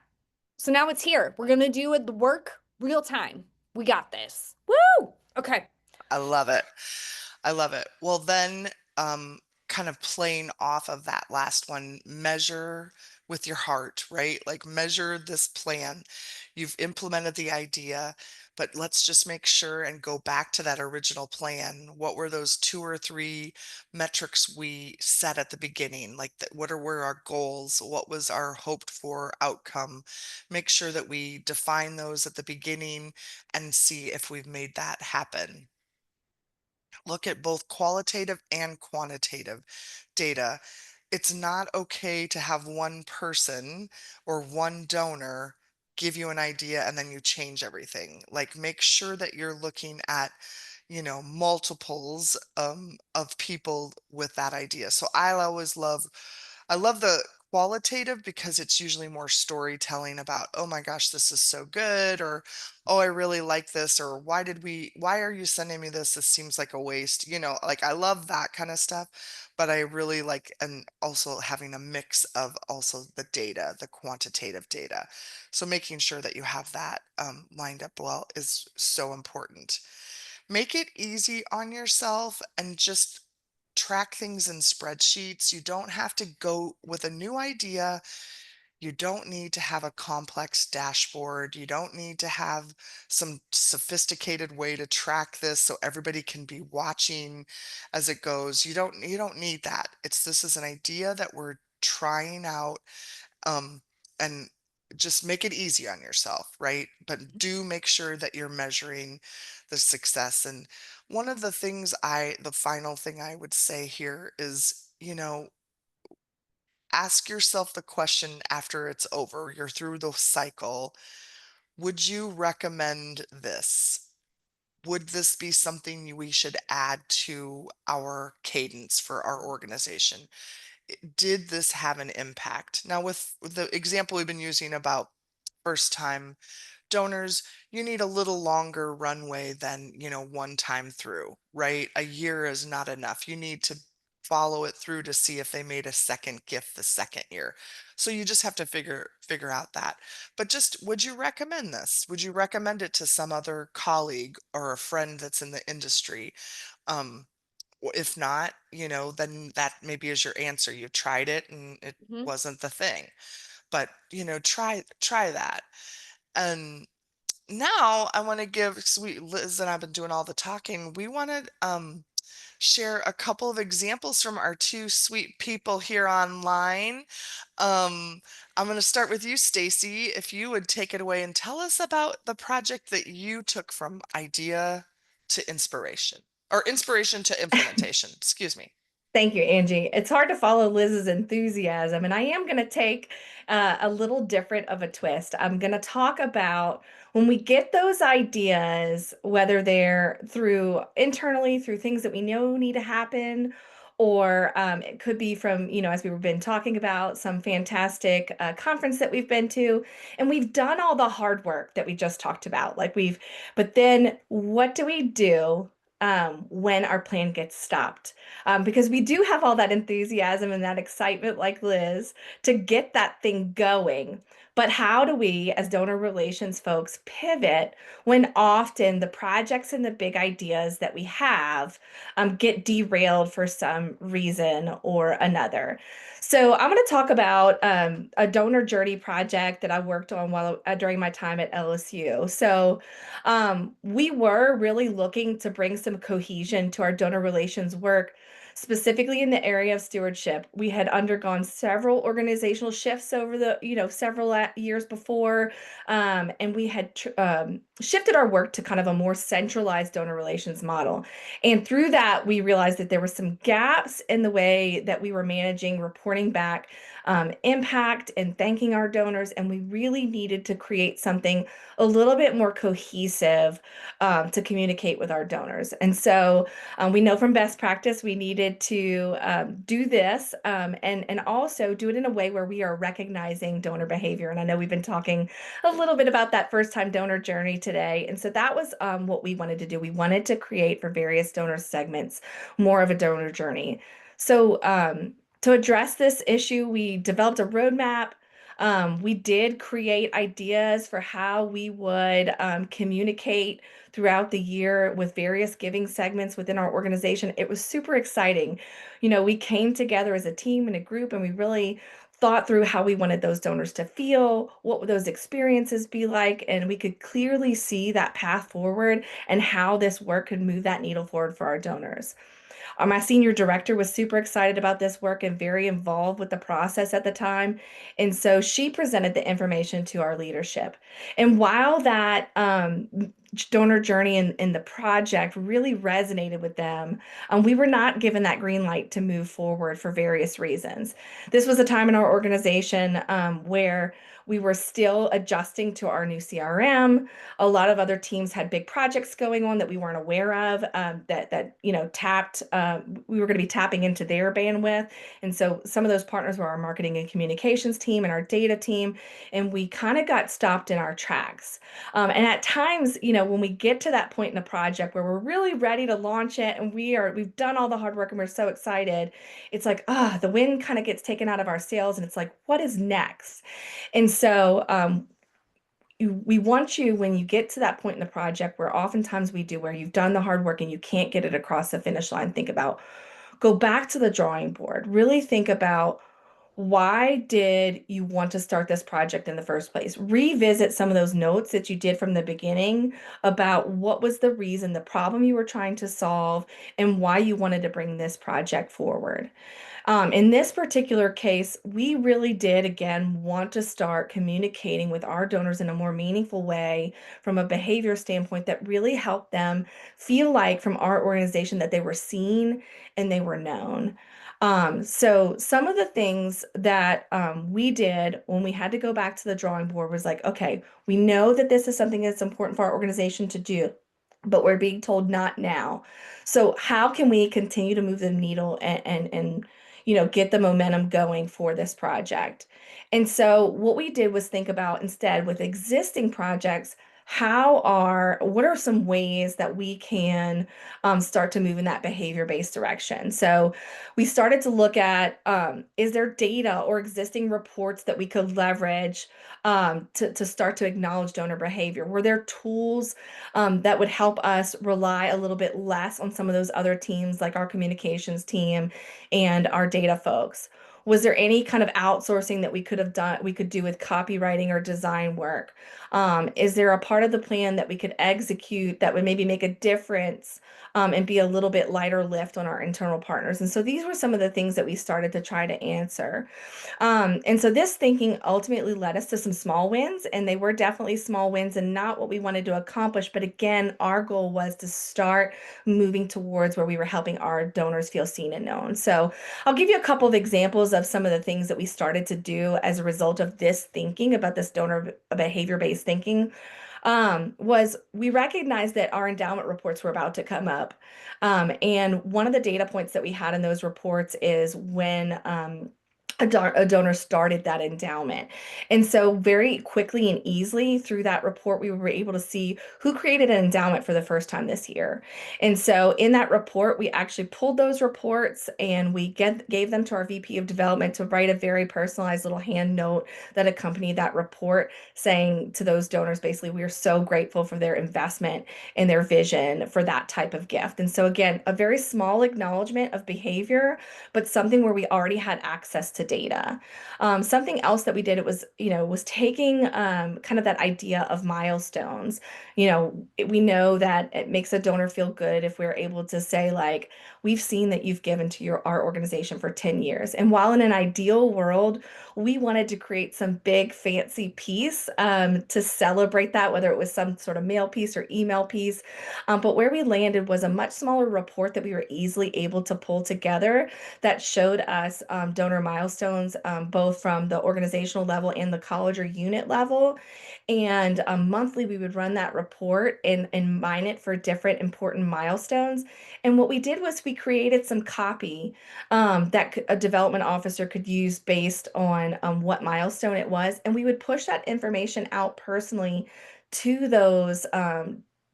So now it's here. We're going to do the work real time. We got this. Woo! Okay. I love it. I love it. Well, then, kind of playing off of that last one, measure with your heart, right? Like measure this plan. You've implemented the idea, but let's just make sure and go back to that original plan. What were those 2 or 3 metrics we set at the beginning? Like were our goals? What was our hoped for outcome? Make sure that we define those at the beginning and see if we've made that happen. Look at both qualitative and quantitative data. It's not okay to have one person or one donor give you an idea and then you change everything. Like make sure that you're looking at, multiples of people with that idea. So I love the qualitative because it's usually more storytelling about, oh my gosh, this is so good, or oh, I really like this, or why are you sending me this? This seems like a waste. Like I love that kind of stuff, but I really like, and also having a mix of also the data, the quantitative data. So making sure that you have that lined up well is so important. Make it easy on yourself and just track things in spreadsheets. You don't have to go with a new idea. You don't need to have a complex dashboard. You don't need to have some sophisticated way to track this so everybody can be watching as it goes. You don't need that. This is an idea that we're trying out, um, and just make it easy on yourself, right? But do make sure that you're measuring the success. And the final thing I would say here is, ask yourself the question after it's over, you're through the cycle. Would you recommend this? Would this be something we should add to our cadence for our organization? Did this have an impact? Now, with the example we've been using about first time donors, you need a little longer runway than, one time through, right? A year is not enough. You need to follow it through to see if they made a second gift the second year. So you just have to figure out that. But just would you recommend this? Would you recommend it to some other colleague or a friend that's in the industry? Um, if not, then that maybe is your answer. You tried it and it Mhm. wasn't the thing. But, try that. And now I want to give sweet Liz and I've been doing all the talking. We want to share a couple of examples from our 2 sweet people here online. I'm going to start with you, Stacy. If you would take it away and tell us about the project that you took from idea to inspiration, or inspiration to implementation. Excuse me. Thank you, Angie. It's hard to follow Liz's enthusiasm, and I am going to take a little different of a twist. I'm going to talk about when we get those ideas, whether they're through internally, through things that we know need to happen, or it could be from, as we've been talking about, some fantastic conference that we've been to, and we've done all the hard work that we just talked about. But then what do we do when our plan gets stopped? Because we do have all that enthusiasm and that excitement, like Liz, to get that thing going. But how do we, as donor relations folks, pivot when often the projects and the big ideas that we have get derailed for some reason or another? So I'm going to talk about a donor journey project that I worked on while during my time at LSU. So we were really looking to bring some cohesion to our donor relations work, specifically in the area of stewardship. We had undergone several organizational shifts over the, several years before, and we had shifted our work to kind of a more centralized donor relations model. And through that, we realized that there were some gaps in the way that we were managing, reporting back impact and thanking our donors. And we really needed to create something a little bit more cohesive to communicate with our donors. And so we know from best practice, we needed to do this and also do it in a way where we are recognizing donor behavior. And I know we've been talking a little bit about that first time donor journey today. And so that was what we wanted to do. We wanted to create for various donor segments more of a donor journey. So to address this issue, we developed a roadmap. We did create ideas for how we would communicate throughout the year with various giving segments within our organization. It was super exciting. We came together as a team and a group, and we really thought through how we wanted those donors to feel, what would those experiences be like, and we could clearly see that path forward and how this work could move that needle forward for our donors. My senior director was super excited about this work and very involved with the process at the time. And so she presented the information to our leadership. And while that donor journey and the project really resonated with them, we were not given that green light to move forward for various reasons. This was a time in our organization where we were still adjusting to our new CRM. A lot of other teams had big projects going on that we weren't aware of, tapped. We were going to be tapping into their bandwidth, and so some of those partners were our marketing and communications team and our data team, and we kind of got stopped in our tracks. And at times, when we get to that point in the project where we're really ready to launch it, and we've done all the hard work and we're so excited, it's like the wind kind of gets taken out of our sails, and it's like, what is next? And so we want you, when you get to that point in the project where oftentimes we do, where you've done the hard work and you can't get it across the finish line, go back to the drawing board. Really think about, why did you want to start this project in the first place? Revisit some of those notes that you did from the beginning about what was the reason, the problem you were trying to solve, and why you wanted to bring this project forward. In this particular case, we really did, again, want to start communicating with our donors in a more meaningful way from a behavior standpoint that really helped them feel like from our organization that they were seen and they were known. So some of the things that we did when we had to go back to the drawing board was like, okay, we know that this is something that's important for our organization to do, but we're being told not now. So how can we continue to move the needle and get the momentum going for this project? And so what we did was think about, instead, with existing projects, what are some ways that we can start to move in that behavior-based direction? So we started to look at, is there data or existing reports that we could leverage to start to acknowledge donor behavior? Were there tools that would help us rely a little bit less on some of those other teams, like our communications team and our data folks? Was there any kind of outsourcing that we could do with copywriting or design work? Is there a part of the plan that we could execute that would maybe make a difference and be a little bit lighter lift on our internal partners? And so these were some of the things that we started to try to answer. And so this thinking ultimately led us to some small wins, and they were definitely small wins and not what we wanted to accomplish. But again, our goal was to start moving towards where we were helping our donors feel seen and known. So I'll give you a couple of examples of some of the things that we started to do as a result of this thinking about this donor behavior-based thinking. was we recognized that our endowment reports were about to come up. And one of the data points that we had in those reports is when a donor started that endowment. And so, very quickly and easily through that report, we were able to see who created an endowment for the first time this year. And so, in that report, we actually pulled those reports and we gave them to our VP of development to write a very personalized little hand note that accompanied that report, saying to those donors, basically, we are so grateful for their investment and their vision for that type of gift. And so, again, a very small acknowledgement of behavior, but something where we already had access to data. Something else that we did, it was, was taking kind of that idea of milestones. We know that it makes a donor feel good if we're able to say, like, we've seen that you've given to our organization for 10 years. And while in an ideal world, we wanted to create some big fancy piece to celebrate that, whether it was some sort of mail piece or email piece. But where we landed was a much smaller report that we were easily able to pull together that showed us donor milestones, both from the organizational level and the college or unit level. And monthly, we would run that report and mine it for different important milestones. And what we did was we created some copy that a development officer could use based on what milestone it was. And we would push that information out personally to those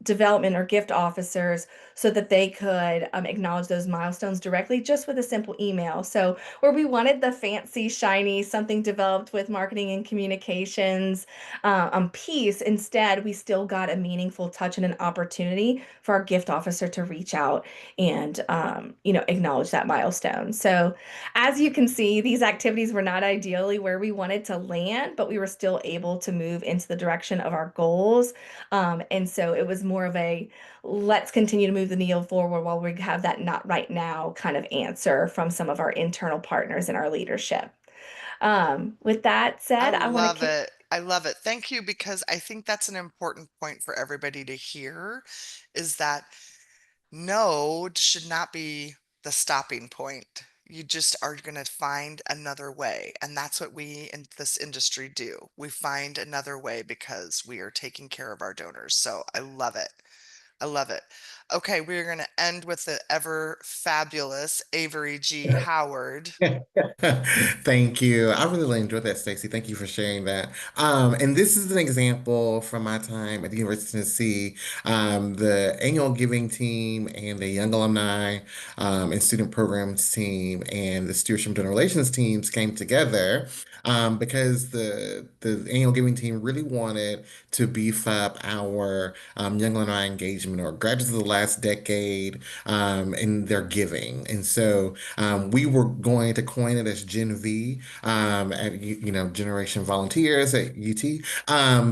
development or gift officers so that they could acknowledge those milestones directly just with a simple email. So where we wanted the fancy, shiny, something developed with marketing and communications piece, instead we still got a meaningful touch and an opportunity for our gift officer to reach out and acknowledge that milestone. So as you can see, these activities were not ideally where we wanted to land, but we were still able to move into the direction of our goals. And so it was more of a let's continue to move the needle forward while we have that not right now kind of answer from some of our internal partners in our leadership. With that I said, I want to love kick. it. I love it. Thank you, because I think that's an important point for everybody to hear, is that no should not be the stopping point. You just are going to find another way. And that's what we in this industry do. We find another way because we are taking care of our donors. So I love it. I love it. Okay, we're going to end with the ever fabulous Avery G. Howard. Thank you. I really enjoyed that, Stacey. Thank you for sharing that. And this is an example from my time at the University of Tennessee. The annual giving team and the young alumni and student programs team and the stewardship and donor relations teams came together because the annual giving team really wanted to beef up our young alumni engagement or graduates of the last decade in their giving. And so we were going to coin it as Gen V, at Generation Volunteers at UT.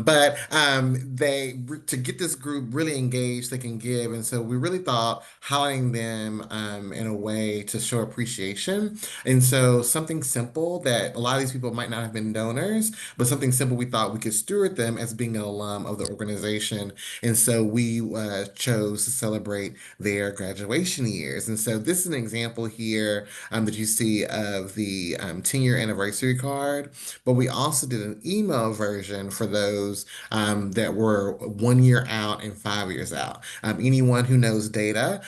But they to get this group really engaged, they can give, and so we really thought highlighting them in a way to show appreciation. And so something simple that a lot of these people might not have been donors, but something simple we thought we could steward them as being an alum of the organization. And so we chose to celebrate their graduation years. And so this is an example here that you see of the 10-year anniversary card, but we also did an email version for those that were 1 year out and 5 years out. Anyone who knows data,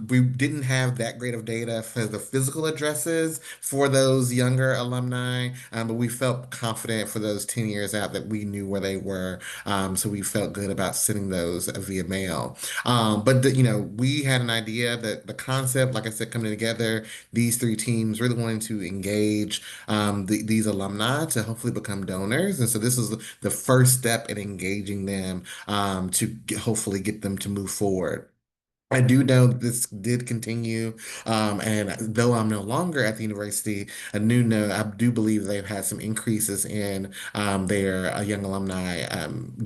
we didn't have that great of data for the physical addresses for those younger alumni, but we felt confident for those 10 years out that we knew where they were. So we felt good about sending those via mail. We had an idea that the concept, like I said, coming together, these three teams really wanting to engage these alumni to hopefully become donors. And so this is the first step in engaging them hopefully get them to move forward. I do know that this did continue, and though I'm no longer at the university, I do believe they've had some increases in their young alumni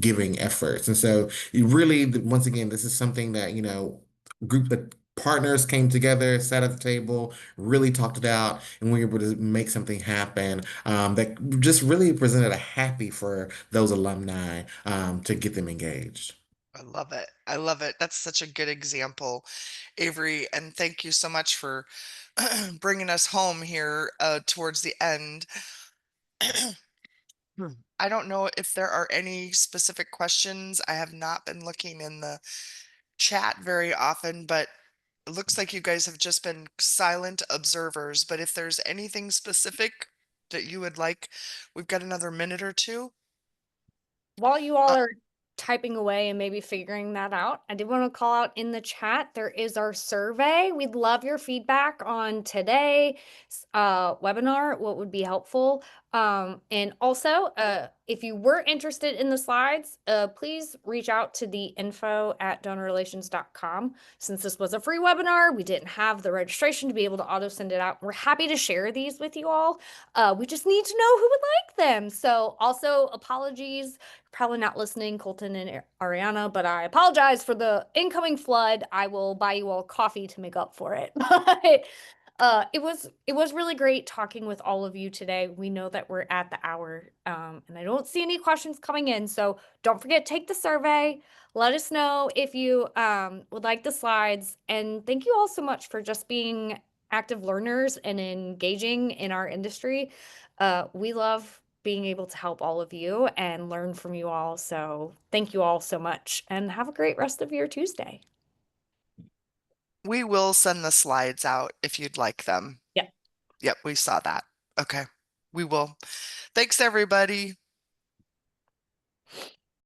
giving efforts. And so, once again, this is something that group of partners came together, sat at the table, really talked it out, and we were able to make something happen that just really presented a happy for those alumni to get them engaged. I love it. I love it. That's such a good example, Avery. And thank you so much for bringing us home here towards the end. I don't know if there are any specific questions. I have not been looking in the chat very often, but it looks like you guys have just been silent observers. But if there's anything specific that you would like, we've got another minute or two. While you all are typing away and maybe figuring that out, I did want to call out in the chat, there is our survey. We'd love your feedback on today's webinar, what would be helpful. And also, if you were interested in the slides, please reach out to the info@donorrelations.com. Since this was a free webinar, we didn't have the registration to be able to auto send it out. We're happy to share these with you all. We just need to know who would like them. So also apologies, probably not listening, Colton and Ariana, but I apologize for the incoming flood. I will buy you all coffee to make up for it. But it was really great talking with all of you today. We know that we're at the hour, and I don't see any questions coming in. So don't forget, take the survey. Let us know if you would like the slides. And thank you all so much for just being active learners and engaging in our industry. We love being able to help all of you and learn from you all. So thank you all so much and have a great rest of your Tuesday. We will send the slides out if you'd like them. Yep. Yep, we saw that. Okay, we will. Thanks, everybody.